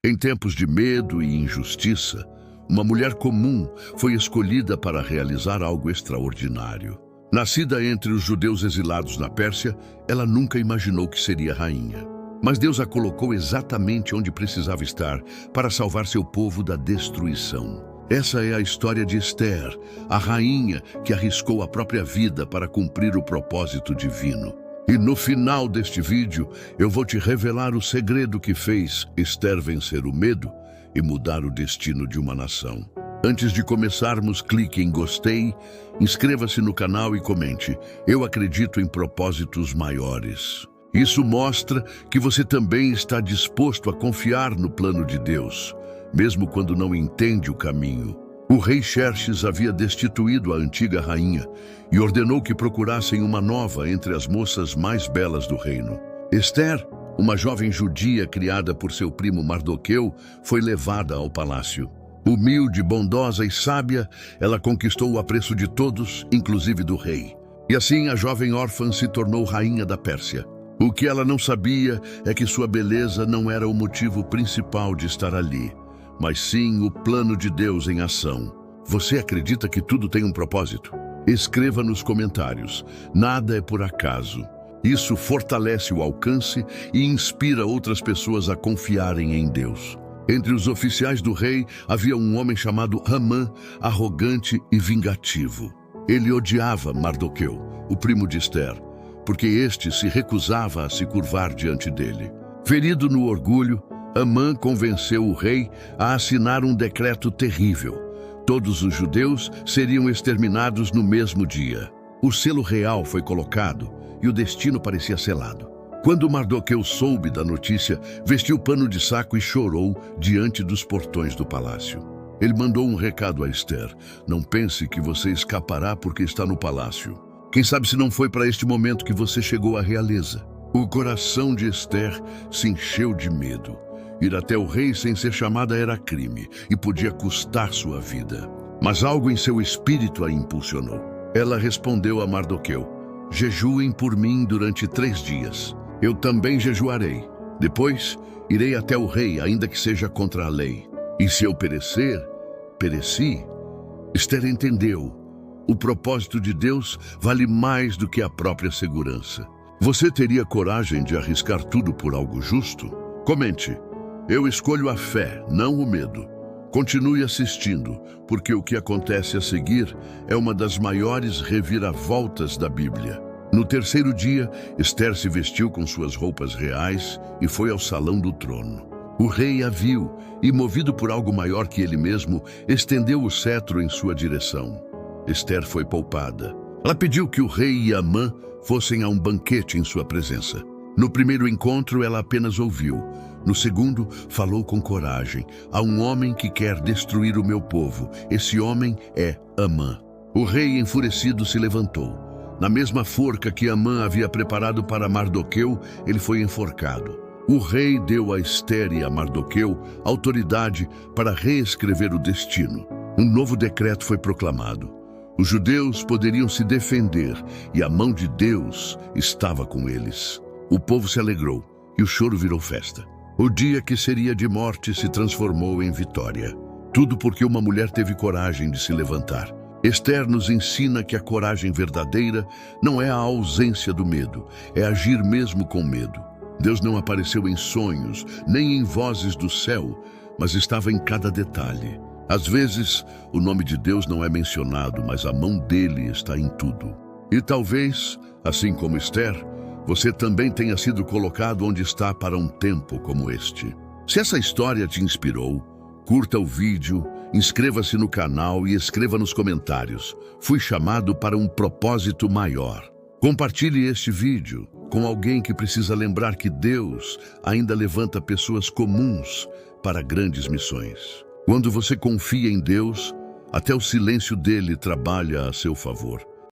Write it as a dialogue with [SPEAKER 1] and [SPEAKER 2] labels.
[SPEAKER 1] Em tempos de medo e injustiça, uma mulher comum foi escolhida para realizar algo extraordinário. Nascida entre os judeus exilados na Pérsia, ela nunca imaginou que seria rainha. Mas Deus a colocou exatamente onde precisava estar para salvar seu povo da destruição. Essa é a história de Esther, a rainha que arriscou a própria vida para cumprir o propósito divino. E no final deste vídeo, eu vou te revelar o segredo que fez Esther vencer o medo e mudar o destino de uma nação. Antes de começarmos, clique em gostei, inscreva-se no canal e comente. Eu acredito em propósitos maiores. Isso mostra que você também está disposto a confiar no plano de Deus, mesmo quando não entende o caminho. O rei Xerxes havia destituído a antiga rainha e ordenou que procurassem uma nova entre as moças mais belas do reino. Esther, uma jovem judia criada por seu primo Mardoqueu, foi levada ao palácio. Humilde, bondosa e sábia, ela conquistou o apreço de todos, inclusive do rei. E assim a jovem órfã se tornou rainha da Pérsia. O que ela não sabia é que sua beleza não era o motivo principal de estar ali, mas sim o plano de Deus em ação. Você acredita que tudo tem um propósito? Escreva nos comentários. Nada é por acaso. Isso fortalece o alcance e inspira outras pessoas a confiarem em Deus. Entre os oficiais do rei havia um homem chamado Amã, arrogante e vingativo. Ele odiava Mardoqueu, o primo de Esther, porque este se recusava a se curvar diante dele. Ferido no orgulho, Amã convenceu o rei a assinar um decreto terrível. Todos os judeus seriam exterminados no mesmo dia. O selo real foi colocado e o destino parecia selado. Quando Mardoqueu soube da notícia, vestiu pano de saco e chorou diante dos portões do palácio. Ele mandou um recado a Esther: não pense que você escapará porque está no palácio. Quem sabe se não foi para este momento que você chegou à realeza. O coração de Esther se encheu de medo. Ir até o rei sem ser chamada era crime e podia custar sua vida. Mas algo em seu espírito a impulsionou. Ela respondeu a Mardoqueu: jejuem por mim durante 3 dias. Eu também jejuarei. Depois, irei até o rei, ainda que seja contra a lei. E se eu perecer, pereci. Esther entendeu. O propósito de Deus vale mais do que a própria segurança. Você teria coragem de arriscar tudo por algo justo? Comente. Eu escolho a fé, não o medo. Continue assistindo, porque o que acontece a seguir é uma das maiores reviravoltas da Bíblia. No 3º dia, Esther se vestiu com suas roupas reais e foi ao salão do trono. O rei a viu e, movido por algo maior que ele mesmo, estendeu o cetro em sua direção. Esther foi poupada. Ela pediu que o rei e Amã fossem a um banquete em sua presença. No primeiro encontro, ela apenas ouviu. No segundo, falou com coragem. Há um homem que quer destruir o meu povo. Esse homem é Amã. O rei, enfurecido, se levantou. Na mesma forca que Amã havia preparado para Mardoqueu, ele foi enforcado. O rei deu a Esther e a Mardoqueu autoridade para reescrever o destino. Um novo decreto foi proclamado. Os judeus poderiam se defender e a mão de Deus estava com eles. O povo se alegrou e o choro virou festa. O dia que seria de morte se transformou em vitória. Tudo porque uma mulher teve coragem de se levantar. Esther nos ensina que a coragem verdadeira não é a ausência do medo, é agir mesmo com medo. Deus não apareceu em sonhos, nem em vozes do céu, mas estava em cada detalhe. Às vezes, o nome de Deus não é mencionado, mas a mão dele está em tudo. E talvez, assim como Esther, você também tenha sido colocado onde está para um tempo como este. Se essa história te inspirou, curta o vídeo, inscreva-se no canal e escreva nos comentários: fui chamado para um propósito maior. Compartilhe este vídeo com alguém que precisa lembrar que Deus ainda levanta pessoas comuns para grandes missões. Quando você confia em Deus, até o silêncio dele trabalha a seu favor.